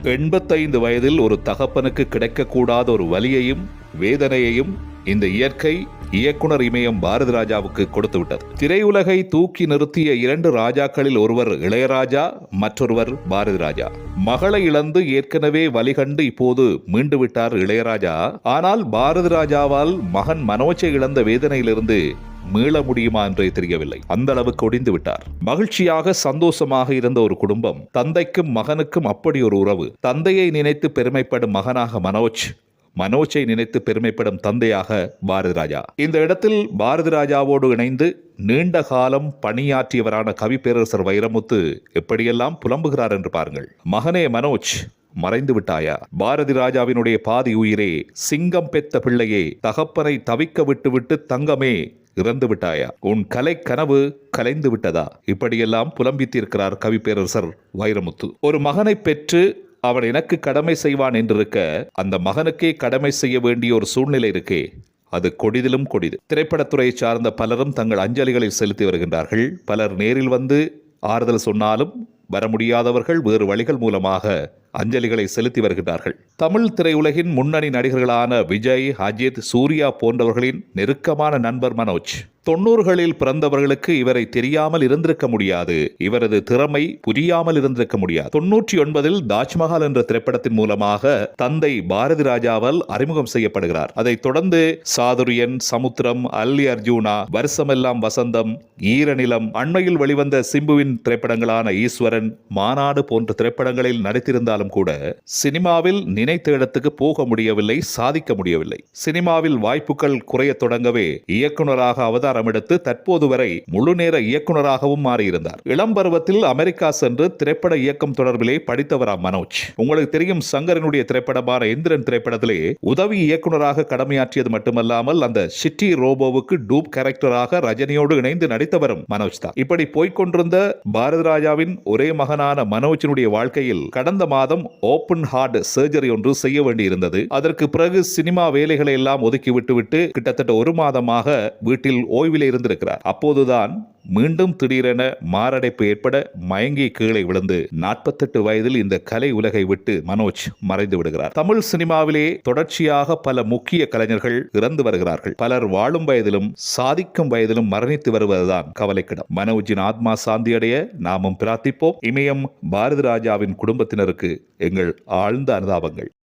85 வயதில் ஒரு தகப்பனுக்கு கிடைக்கக்கூடாத ஒரு வலியையும் வேதனையையும் இந்த இயற்கை இயக்குனர் இமயம் பாரதி ராஜாவுக்கு கொடுத்து விட்டது. திரையுலகை தூக்கி நிறுத்திய 2 ராஜாக்களில் ஒருவர் இளையராஜா, மற்றொருவர் பாரதி ராஜா. மகளை இழந்து ஏற்கனவே வலிகண்டு இப்போது மீண்டு விட்டார் இளையராஜா. ஆனால் பாரதி ராஜாவால் மகன் மனோஜை இழந்த வேதனையிலிருந்து மீள முடியுமா என்றே தெரியவில்லை. அந்த அளவுக்கு ஒடிந்து விட்டார். மகிழ்ச்சியாக சந்தோஷமாக இருந்த ஒரு குடும்பம், தந்தைக்கும் மகனுக்கும் அப்படி ஒரு உறவு. தந்தையை நினைத்து பெருமைப்படும் மகனாக மனோஜ், மனோஜை நினைத்து பெருமைப்படும் தந்தையாக பாரதி ராஜா. இந்த இடத்தில் பாரதி ராஜாவோடு இணைந்து நீண்ட காலம் பணியாற்றியவரான கவி பேரரசர் வைரமுத்து எப்படியெல்லாம் புலம்புகிறார் என்று பாருங்கள். மகனே மனோஜ், மறைந்து விட்டாயா? பாரதி ராஜாவினுடைய பாதி உயிரே, சிங்கம் பெத்த பிள்ளையே, தகப்பனை தவிக்க விட்டுவிட்டு தங்கமே இறந்து விட்டாயா? உன் கலை கனவு கலைந்து விட்டதா? இப்படியெல்லாம் புலம்பித்திருக்கிறார் கவி பேரரசர் வைரமுத்து. ஒரு மகனை பெற்று அவன் எனக்கு கடமை செய்வான் என்றிருக்க, அந்த மகனுக்கே கடமை செய்ய வேண்டிய ஒரு சூழ்நிலை இருக்கே, அது கொடிதிலும் கொடிது. திரைப்படத்துறையை சார்ந்த பலரும் தங்கள் அஞ்சலிகளை செலுத்தி வருகின்றார்கள். பலர் நேரில் வந்து ஆறுதல் சொன்னாலும் வர முடியாதவர்கள் வேறு வழிகள் மூலமாக அஞ்சலிகளை செலுத்தி வருகிறார்கள். தமிழ் திரையுலகின் முன்னணி நடிகர்களான விஜய், அஜித், சூர்யா போன்றவர்களின் நெருக்கமான நண்பர் மனோஜ். 90களில் பிறந்தவர்களுக்கு இவரை தெரியாமல் இருந்திருக்க முடியாது. இவரது திறமை புரியாமல் இருந்திருக்க முடியாது. 99இல் தாஜ்மஹால் என்ற திரைப்படத்தின் மூலமாக தந்தை பாரதி ராஜாவால் அறிமுகம் செய்யப்படுகிறார். அதைத் தொடர்ந்து சாதுரியன், சமுத்திரம், அல்லி அர்ஜுனா, வருஷமெல்லாம் வசந்தம், ஈரநிலம், அண்மையில் வெளிவந்த சிம்புவின் திரைப்படங்களான ஈஸ்வரன், மாநாடு போன்ற திரைப்படங்களில் நடித்திருந்தாலும் கூட சினிமாவில் நினைத்த இடத்துக்கு போக முடியவில்லை, சாதிக்க முடியவில்லை. சினிமாவில் வாய்ப்புகள் குறைய தொடங்கவே இயக்குநராக அவதாரம் எடுத்து தற்போது வரை முழுநேர இயக்குநராகவும் மாறியிருந்தார். இளம் பருவத்தில் அமெரிக்கா சென்று திரைப்பட இயக்கம் தொடர்பிலே படித்தவராம் மனோஜ். உங்களுக்கு தெரியும், சங்கரனுடைய திரைப்படமான எந்திரன் திரைப்படத்திலே உதவி இயக்குநராக கடமையாற்றியது மட்டுமல்லாமல் அந்த சிட்டி ரோபோவுக்கு டூப் கேரக்டராக ரஜினியோடு இணைந்து நடித்தவரும் மனோஜ் தான். இப்படி போய்கொண்டிருந்த பாரதி ராஜாவின் ஒரே மகனான மனோஜினுடைய வாழ்க்கையில் கடந்த மாதம் ஓபன் ஹார்ட் சர்ஜரி ஒன்று செய்ய வேண்டியிருந்தது. அதற்கு பிறகு சினிமா வேலைகளை எல்லாம் ஒதுக்கி விட்டுவிட்டு கிட்டத்தட்ட 1 மாதமாக வீட்டில் ஓய்வில் இருந்திருக்கிறார். அப்போதுதான் மீண்டும் திடீரென மாரடைப்பு ஏற்பட மயங்கி கீழே விழுந்து 48 வயதில் இந்த கலை உலகை விட்டு மனோஜ் மறைந்து விடுகிறார். தமிழ் சினிமாவிலே தொடர்ச்சியாக பல முக்கிய கலைஞர்கள் இறந்து வருகிறார்கள். பலர் வாழும் வயதிலும் சாதிக்கும் வயதிலும் மரணித்து வருவதுதான் கவலைக்கிடம். மனோஜின் ஆத்மா சாந்தியடைய நாமும் பிரார்த்திப்போம். இமயம் பாரதி ராஜாவின் குடும்பத்தினருக்கு எங்கள் ஆழ்ந்த அனுதாபங்கள்.